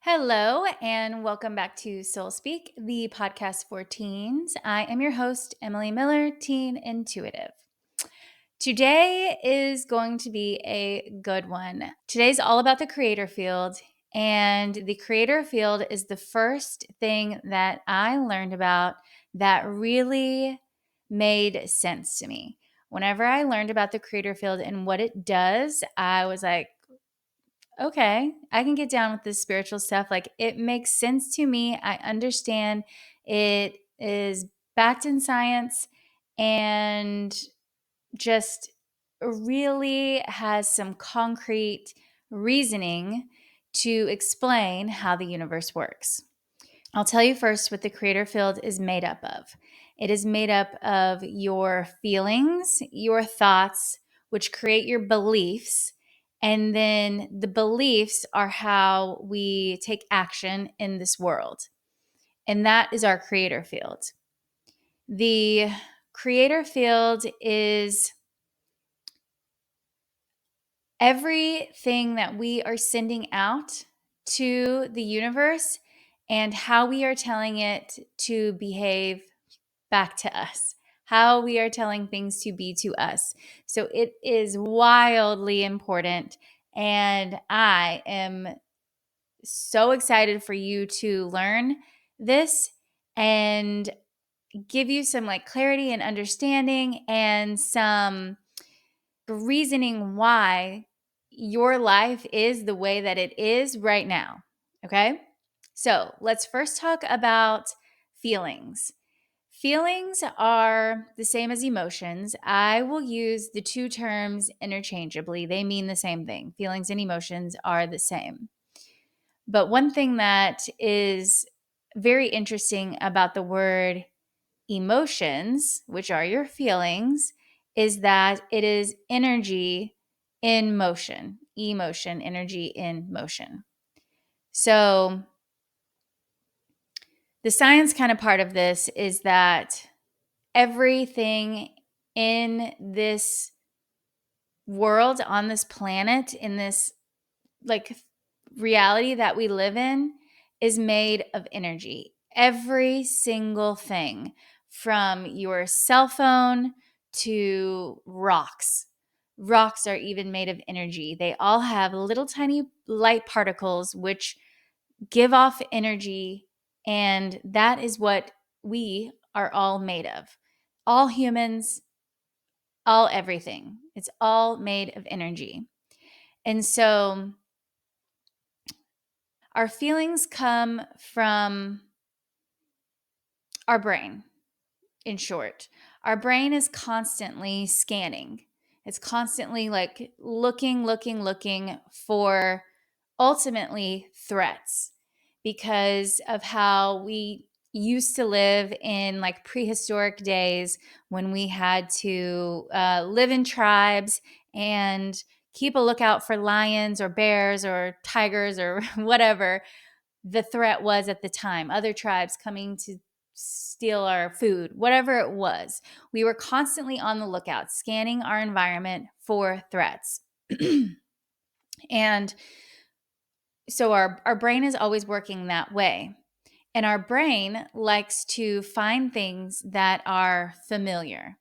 Hello, and welcome back to Soul Speak, the podcast for teens. I am your host, Emily Miller, Teen Intuitive. Today is going to be a good one. Today's all about the creator field, and the creator field is the first thing that I learned about that really made sense to me. Whenever I learned about the creator field and what it does, I was like, okay, I can get down with this spiritual stuff. Like it makes sense to me. I understand it is backed in science and just really has some concrete reasoning to explain how the universe works. I'll tell you first what the creator field is made up of. It is made up of your feelings, your thoughts, which create your beliefs. And then the beliefs are how we take action in this world. And that is our creator field. The creator field is everything that we are sending out to the universe and how we are telling it to behave back to us, how we are telling things to be to us. So it is wildly important. And I am so excited for you to learn this and give you some like clarity and understanding and some reasoning why your life is the way that it is right now. Okay. So let's first talk about feelings. Feelings are the same as emotions. I will use the two terms interchangeably. They mean the same thing. Feelings and emotions are the same. But one thing that is very interesting about the word emotions, which are your feelings, is that it is energy in motion, emotion, energy in motion. So the science kind of part of this is that everything in this world, on this planet, in this like reality that we live in, is made of energy. Every single thing from your cell phone to rocks. Rocks are even made of energy. They all have little tiny light particles which give off energy, and that is what we are all made of. All humans, all everything. It's all made of energy. And so our feelings come from our brain, in short. Our brain is constantly scanning. It's constantly like looking for ultimately threats because of how we used to live in like prehistoric days when we had to live in tribes and keep a lookout for lions or bears or tigers or whatever the threat was at the time, other tribes coming to steal our food, whatever it was. We were constantly on the lookout, scanning our environment for threats. And so our brain is always working that way. And our brain likes to find things that are familiar.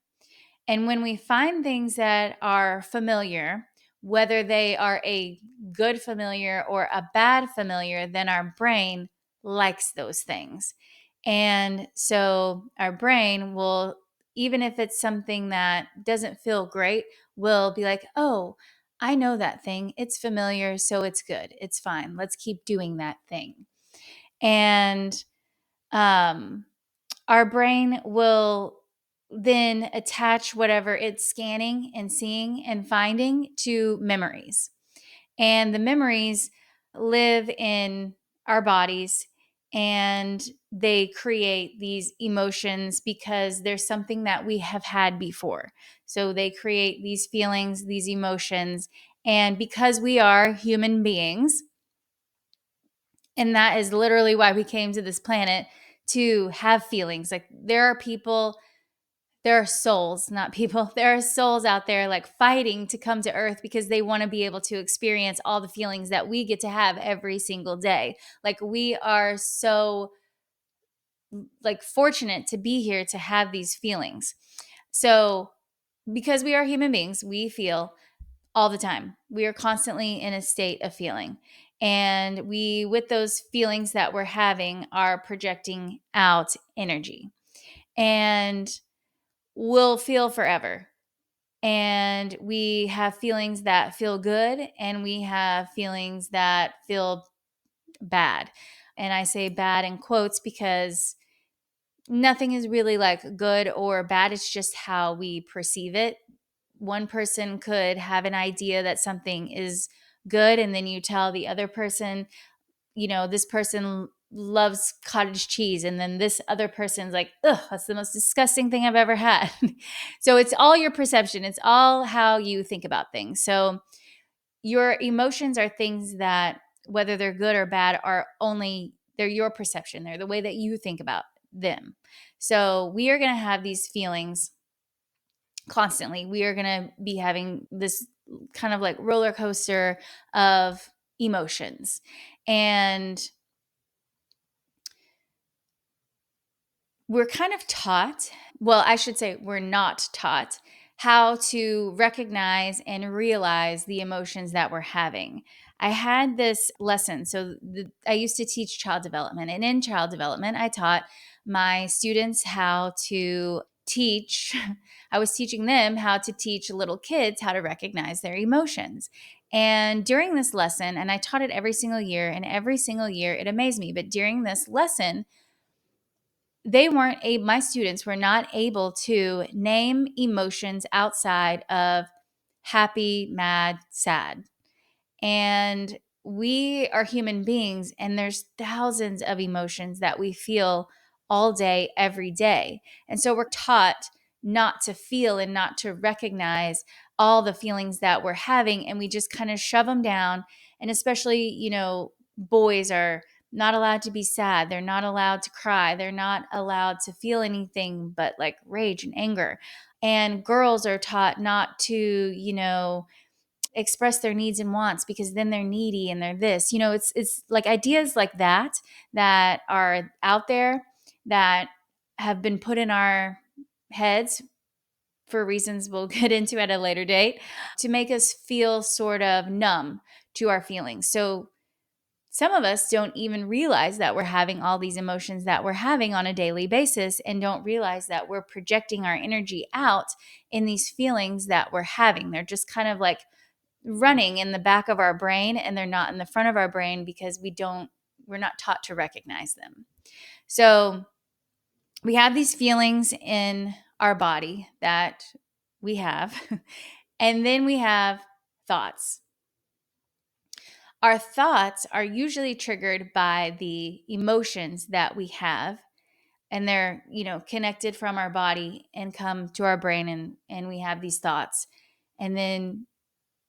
And when we find things that are familiar, whether they are a good familiar or a bad familiar, then our brain likes those things. And so our brain will, even if it's something that doesn't feel great, will be like, oh, I know that thing. It's familiar, so it's good. It's fine. Let's keep doing that thing. And um, our brain will then attach whatever it's scanning and seeing and finding to memories. And the memories live in our bodies and they create these emotions because there's something that we have had before. So they create these feelings, these emotions. And because we are human beings, and that is literally why we came to this planet, to have feelings. Like there are people there are souls, not people. There are souls out there like fighting to come to earth because they want to be able to experience all the feelings that we get to have every single day. Like we are so like fortunate to be here to have these feelings. So, because we are human beings, we feel all the time. We are constantly in a state of feeling. And we, with those feelings that we're having, are projecting out energy. And we'll feel forever. And we have feelings that feel good, and we have feelings that feel bad. And I say bad in quotes because nothing is really like good or bad. It's just how we perceive it. One person could have an idea that something is good, and then you tell the other person, this person loves cottage cheese, and then this other person's like, ugh, that's the most disgusting thing I've ever had. So it's all your perception, it's all how you think about things. So your emotions are things that, whether they're good or bad, they're your perception, they're the way that you think about them. So we are going to have these feelings constantly. We are going to be having this kind of like roller coaster of emotions. And we're kind of taught, well, I should say we're not taught how to recognize and realize the emotions that we're having. I had this lesson. So I used to teach child development, and in child development, I taught my students how to teach. I was teaching them how to teach little kids how to recognize their emotions. And during this lesson, and I taught it every single year, and every single year it amazed me, but during this lesson, my students were not able to name emotions outside of happy, mad, sad. And we are human beings, and there's thousands of emotions that we feel all day, every day. And so we're taught not to feel and not to recognize all the feelings that we're having. And we just kind of shove them down. And especially, boys are not allowed to be sad. They're not allowed to cry. They're not allowed to feel anything but like rage and anger. And girls are taught not to, express their needs and wants because then they're needy and they're this. It's like ideas like that are out there that have been put in our heads for reasons we'll get into at a later date to make us feel sort of numb to our feelings. So some of us don't even realize that we're having all these emotions that we're having on a daily basis, and don't realize that we're projecting our energy out in these feelings that we're having. They're just kind of like running in the back of our brain, and they're not in the front of our brain because we're not taught to recognize them. So we have these feelings in our body that we have, and then we have thoughts. Our thoughts are usually triggered by the emotions that we have, and they're, connected from our body and come to our brain, and we have these thoughts. And then,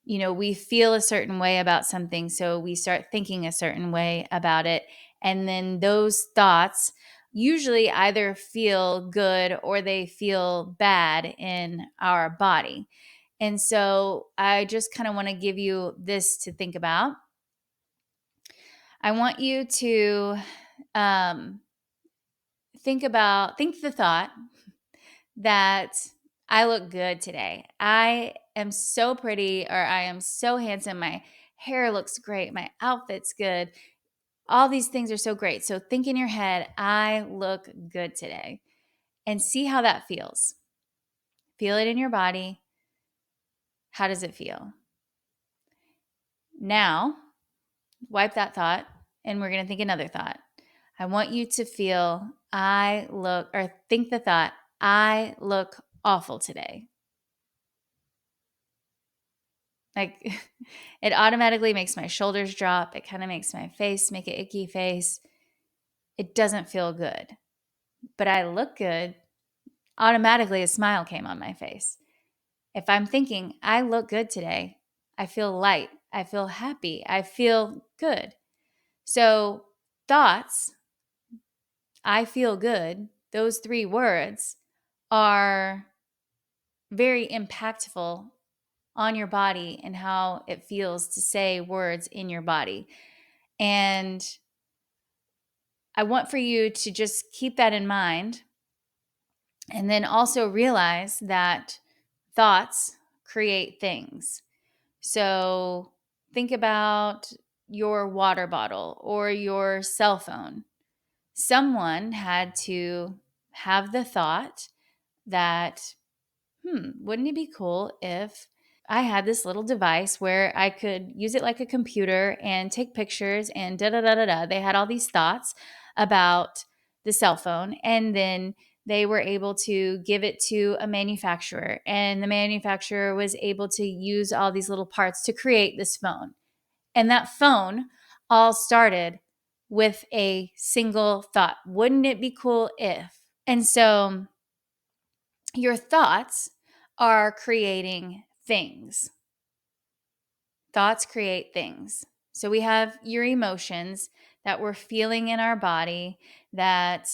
we feel a certain way about something, so we start thinking a certain way about it. And then those thoughts usually either feel good or they feel bad in our body. And so I just kind of want to give you this to think about. I want you to um, think the thought that I look good today. I am so pretty, or I am so handsome. My hair looks great. My outfit's good. All these things are so great. So think in your head, I look good today, and see how that feels. Feel it in your body. How does it feel? Now, wipe that thought, and we're going to think another thought. I want you to feel think the thought, I look awful today. Like it automatically makes my shoulders drop. It kind of makes my face make an icky face. It doesn't feel good, but I look good. Automatically, a smile came on my face. If I'm thinking, I look good today, I feel light. I feel happy. I feel good. So, thoughts, I feel good, those three words are very impactful on your body and how it feels to say words in your body. And I want for you to just keep that in mind, and then also realize that thoughts create things. So think about your water bottle or your cell phone. Someone had to have the thought that, wouldn't it be cool if I had this little device where I could use it like a computer and take pictures and da da da da da. They had all these thoughts about the cell phone, and then they were able to give it to a manufacturer, and the manufacturer was able to use all these little parts to create this phone. And that phone all started with a single thought. Wouldn't it be cool if? And so your thoughts are creating things. Thoughts create things. So we have your emotions that we're feeling in our body, that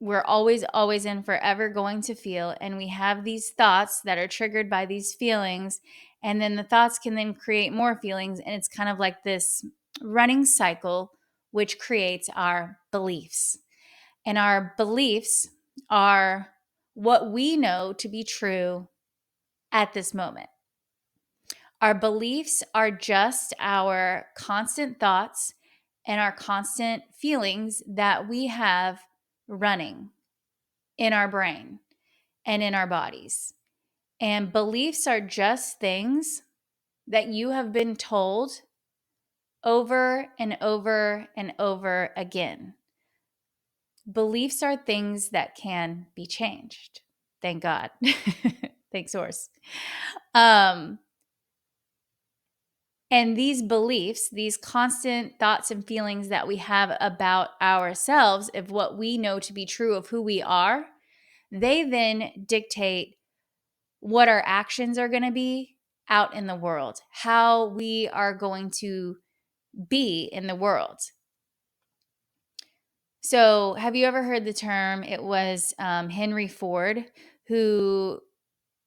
we're always and forever going to feel. And we have these thoughts that are triggered by these feelings. And then the thoughts can then create more feelings. And it's kind of like this running cycle, which creates our beliefs. And our beliefs are what we know to be true at this moment. Our beliefs are just our constant thoughts and our constant feelings that we have running in our brain and in our bodies. And beliefs are just things that you have been told over and over and over again. Beliefs are things that can be changed. Thank God. Thanks, source. And these beliefs, these constant thoughts and feelings that we have about ourselves, of what we know to be true of who we are, they then dictate what our actions are going to be out in the world, how we are going to be in the world. So, have you ever heard the term? It was Henry Ford who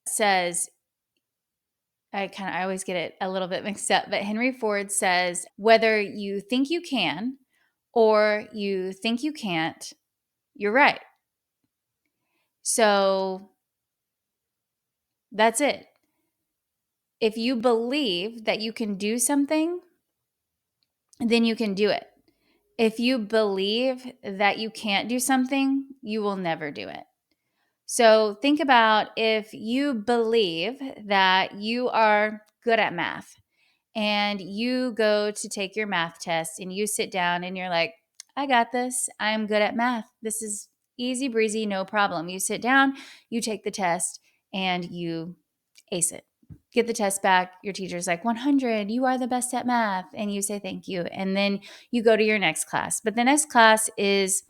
says, I always get it a little bit mixed up, but Henry Ford says, whether you think you can or you think you can't, you're right. So that's it. If you believe that you can do something, then you can do it. If you believe that you can't do something, you will never do it. So think about if you believe that you are good at math and you go to take your math test and you sit down and you're like, I got this. I'm good at math. This is easy breezy, no problem. You sit down, you take the test, and you ace it. Get the test back. Your teacher's like, 100, you are the best at math. And you say thank you. And then you go to your next class. But the next class is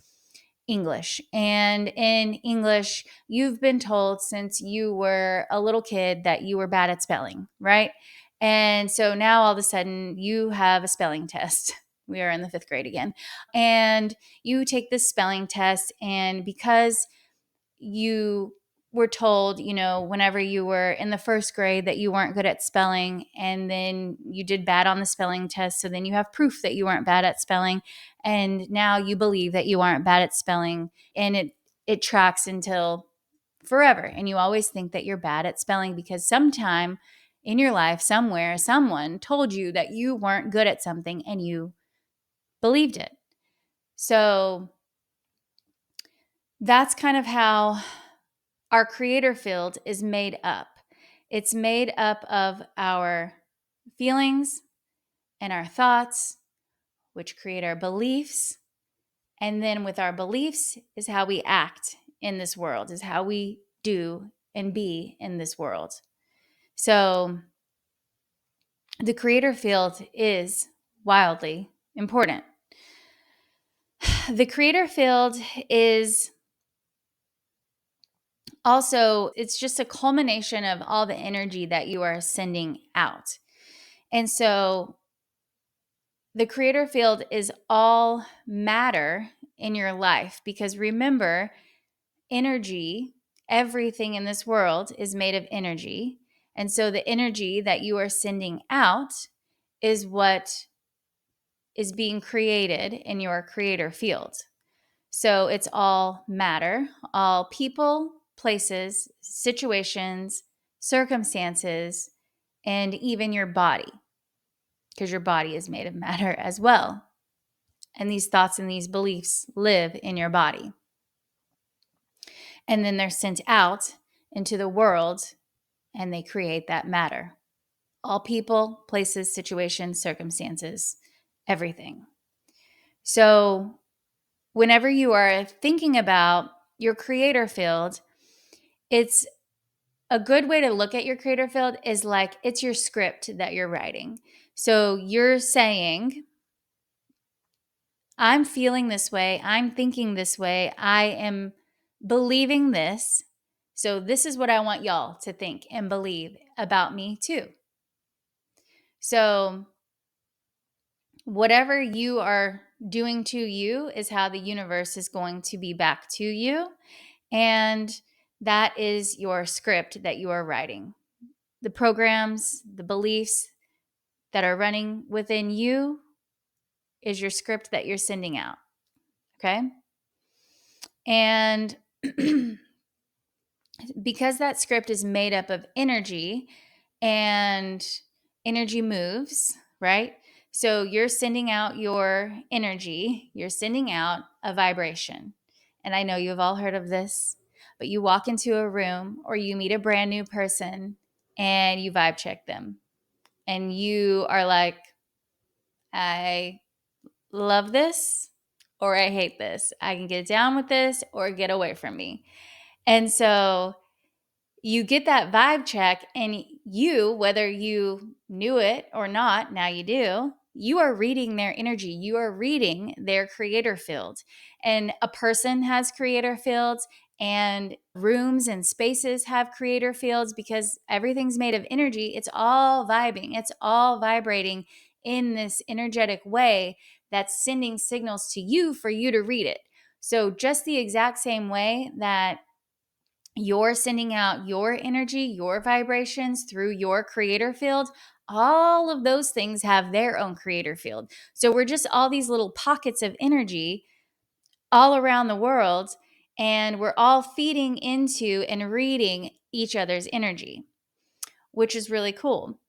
English. And in English, you've been told since you were a little kid that you were bad at spelling, right? And so now all of a sudden you have a spelling test. We are in the 5th grade again. And you take this spelling test, and because you were told, whenever you were in the 1st grade that you weren't good at spelling, and then you did bad on the spelling test. So then you have proof that you weren't bad at spelling. And now you believe that you aren't bad at spelling, and it tracks until forever. And you always think that you're bad at spelling because sometime in your life, somewhere, someone told you that you weren't good at something and you believed it. So that's kind of how our creator field is made up. It's made up of our feelings and our thoughts, which create our beliefs. And then with our beliefs is how we act in this world, is how we do and be in this world. So the creator field is wildly important. The creator field is also, it's just a culmination of all the energy that you are sending out. And so the creator field is all matter in your life, because remember, energy Everything in this world is made of energy. And so the energy that you are sending out is what is being created in your creator field. So it's all matter, all people, places, situations, circumstances, and even your body, because your body is made of matter as well. And these thoughts and these beliefs live in your body. And then they're sent out into the world and they create that matter. All people, places, situations, circumstances, everything. So whenever you are thinking about your creator field, it's a good way to look at your creator field is like it's your script that you're writing. So you're saying, I'm feeling this way, I'm thinking this way, I am believing this. So this is what I want y'all to think and believe about me too. So whatever you are doing to you is how the universe is going to be back to you. And that is your script that you are writing. The programs, the beliefs that are running within you is your script that you're sending out. Okay. And because that script is made up of energy and energy moves, right? So you're sending out your energy, you're sending out a vibration. And I know you've all heard of this, but you walk into a room or you meet a brand new person and you vibe check them. And you are like, I love this or I hate this. I can get down with this or get away from me. And so you get that vibe check, and you, whether you knew it or not, now you do, you are reading their energy. You are reading their creator field. And a person has creator fields, and rooms and spaces have creator fields because everything's made of energy. It's all vibing, it's all vibrating in this energetic way that's sending signals to you for you to read it. So, just the exact same way that you're sending out your energy, your vibrations through your creator field, all of those things have their own creator field. So we're just all these little pockets of energy all around the world, and we're all feeding into and reading each other's energy, which is really cool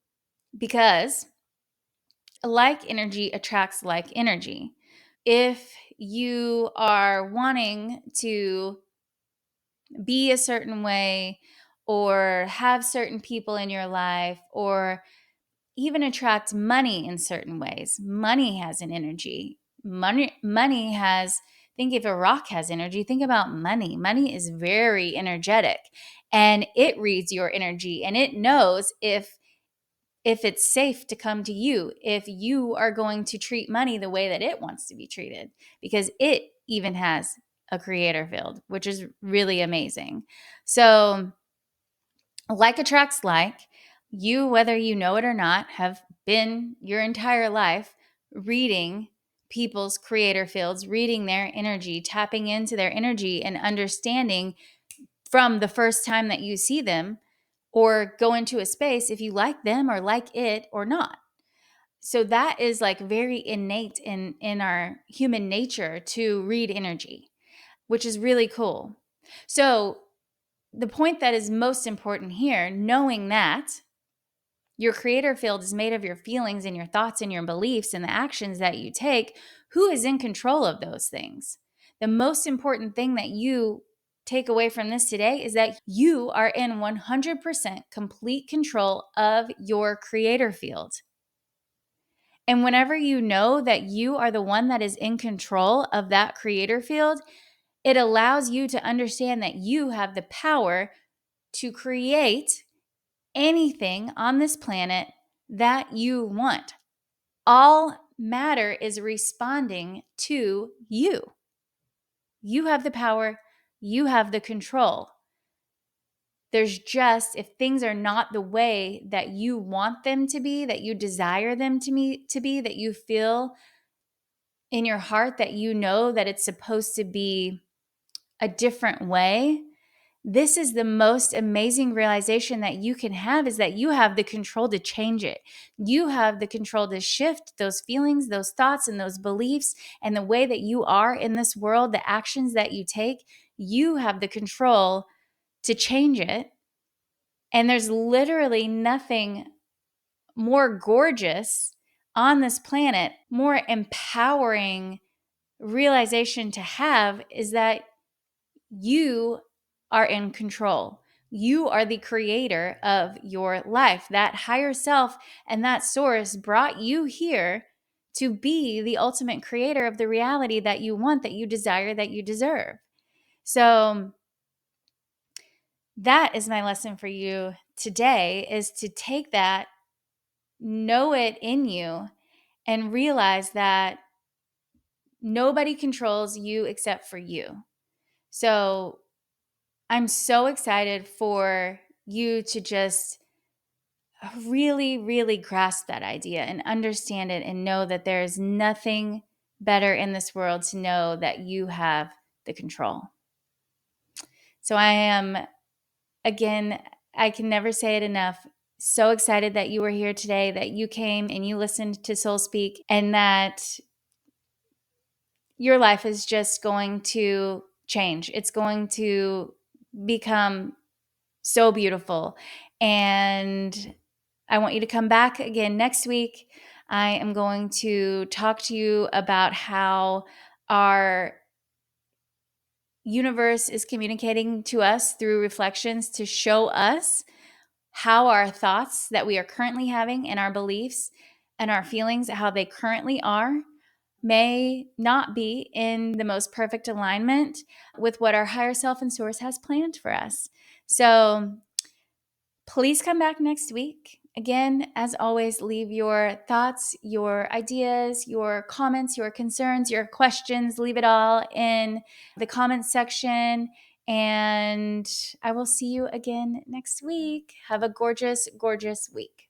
because like energy attracts like energy. If you are wanting to be a certain way or have certain people in your life or even attract money in certain ways. Money has an energy. Money has, think if a rock has energy, think about money. Money is very energetic and it reads your energy and it knows if it's safe to come to you, if you are going to treat money the way that it wants to be treated, because it even has a creator field, which is really amazing. So, like attracts like, you, whether you know it or not, have been your entire life reading people's creator fields, reading their energy, tapping into their energy, and understanding from the first time that you see them or go into a space if you like them or like it or not. So that is like very innate in our human nature to read energy, which is really cool. So the point that is most important here, knowing that your creator field is made of your feelings and your thoughts and your beliefs and the actions that you take, who is in control of those things? The most important thing that you take away from this today is that you are in 100% complete control of your creator field. And whenever you know that you are the one that is in control of that creator field, it allows you to understand that you have the power to create anything on this planet that you want. All matter is responding to you. You have the power, you have the control. There's just, if things are not the way that you want them to be, that you desire them to be, that you feel in your heart that you know that it's supposed to be a different way, this is the most amazing realization that you can have, is that you have the control to change it. You have the control to shift those feelings, those thoughts, and those beliefs, and the way that you are in this world, the actions that you take. You have the control to change it. And there's literally nothing more gorgeous on this planet, more empowering realization to have, is that you are in control. You are the creator of your life. That higher self and that source brought you here to be the ultimate creator of the reality that you want, that you desire, that you deserve. So that is my lesson for you today, is to take that, know it in you, and realize that nobody controls you except for you. So I'm so excited for you to just really, really grasp that idea and understand it, and know that there is nothing better in this world to know that you have the control. So I am, again, I can never say it enough, so excited that you were here today, that you came and you listened to Soul Speak, and that your life is just going to change. It's going to become so beautiful. And I want you to come back again next week. I am going to talk to you about how our universe is communicating to us through reflections to show us how our thoughts that we are currently having, and our beliefs and our feelings, how they currently are, may not be in the most perfect alignment with what our higher self and source has planned for us. So please come back next week. Again, as always, leave your thoughts, your ideas, your comments, your concerns, your questions. Leave it all in the comments section. And I will see you again next week. Have a gorgeous, gorgeous week.